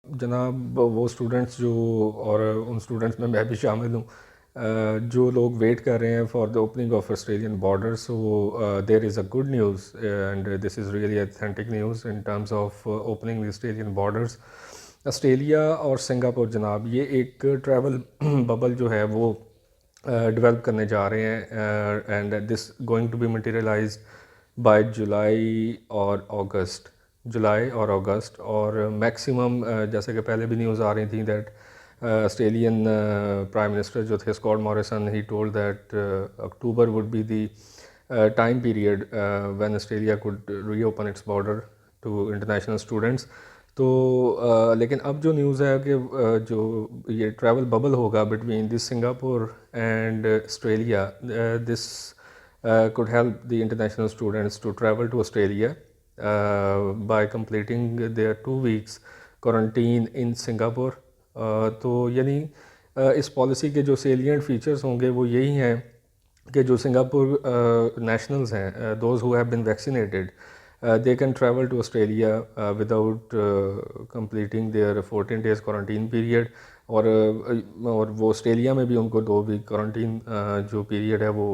जनाब वो स्टूडेंट्स जो, और उन स्टूडेंट्स में मैं भी शामिल हूँ, जो लोग वेट कर रहे हैं for the opening of Australian border, so there is a good news and this is really authentic news in terms of opening the Australian borders. Australia और सिंगापुर जनाब, ये एक ट्रैवल बबल जो है वो डेवलप करने जा रहे हैं and this going to be materialise by July और अगस्त। और मैक्सिमम जैसे कि पहले भी न्यूज़ आ रही थी दैट ऑस्ट्रेलियन प्राइम मिनिस्टर जो थे Scott Morrison, he told that October would be the time period when Australia could reopen its border to international students. तो लेकिन अब जो न्यूज़ है कि जो ये ट्रैवल बबल होगा between this Singapore and Australia, this could help the international students to travel to Australia by completing their 2 weeks quarantine in Singapore. तो यानी इस पॉलिसी के जो सेलिएंट फीचर्स होंगे वो यही हैं कि जो सिंगापुर नेशनल्स हैं, those who have been vaccinated, they can travel to Australia without completing their 14 days quarantine period। और वो ऑस्ट्रेलिया में भी उनको 2 वीक क्वारंटीन जो पीरियड है वो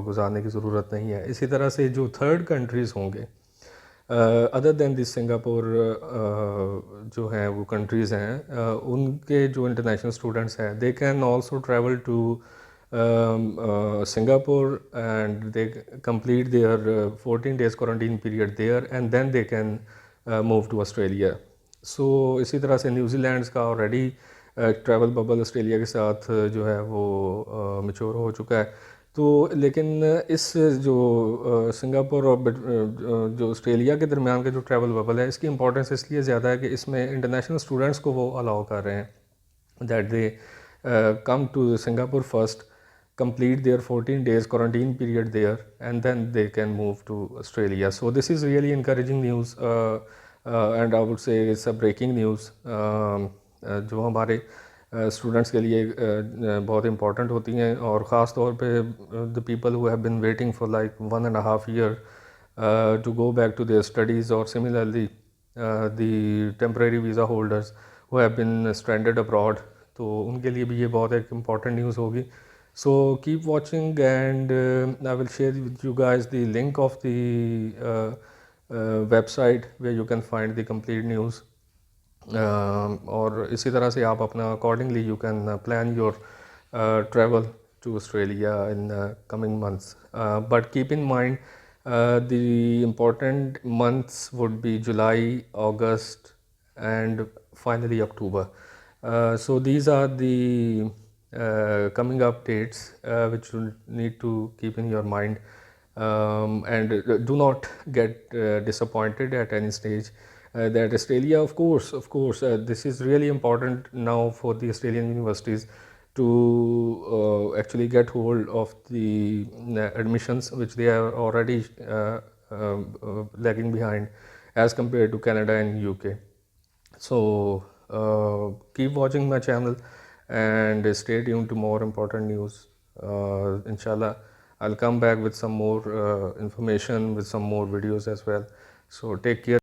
गुजारने की ज़रूरत नहीं है। इसी तरह से जो थर्ड कंट्रीज़ होंगे अदर दैन दिस सिंगापुर, जो हैं वो कंट्रीज़ हैं, उनके जो इंटरनेशनल स्टूडेंट्स हैं, they can also travel to Singapore and they complete their 14 days quarantine period there and then they can move to Australia. So इसी तरह से न्यूजीलैंड का ऑलरेडी ट्रैवल बबल ऑस्ट्रेलिया के साथ जो है वो मैच्योर हो चुका है। तो लेकिन इस जो सिंगापुर और जो ऑस्ट्रेलिया के दरमियान का जो ट्रैवल बबल है, इसकी इंपॉर्टेंस इसलिए ज़्यादा है कि इसमें इंटरनेशनल स्टूडेंट्स को वो अलाउ कर रहे हैं that they come to Singapore first, complete their 14 days quarantine period there, and then they can move to Australia. So this is really encouraging news, and I would say it's a breaking news, जो हमारे students के लिए बहुत important होती हैं। और ख़ास तौर पे the people who have been waiting for like 1.5 year to go back to their studies, or similarly the temporary visa holders who have been stranded abroad, तो उनके लिए भी ये बहुत एक इम्पॉर्टेंट न्यूज़ होगी। So keep watching and I will share with you guys the link of the website where you can find the complete news. और इसी तरह से आप अपना accordingly you can plan your travel to Australia in coming months. But keep in mind the important months would be July, August, and finally October. So these are the coming up dates which you need to keep in your mind. And do not get disappointed at any stage. That Australia, of course, this is really important now for the Australian universities to actually get hold of the admissions which they are already lagging behind as compared to Canada and UK. So keep watching my channel and stay tuned to more important news. Inshallah, I'll come back with some more information, with some more videos as well. So take care.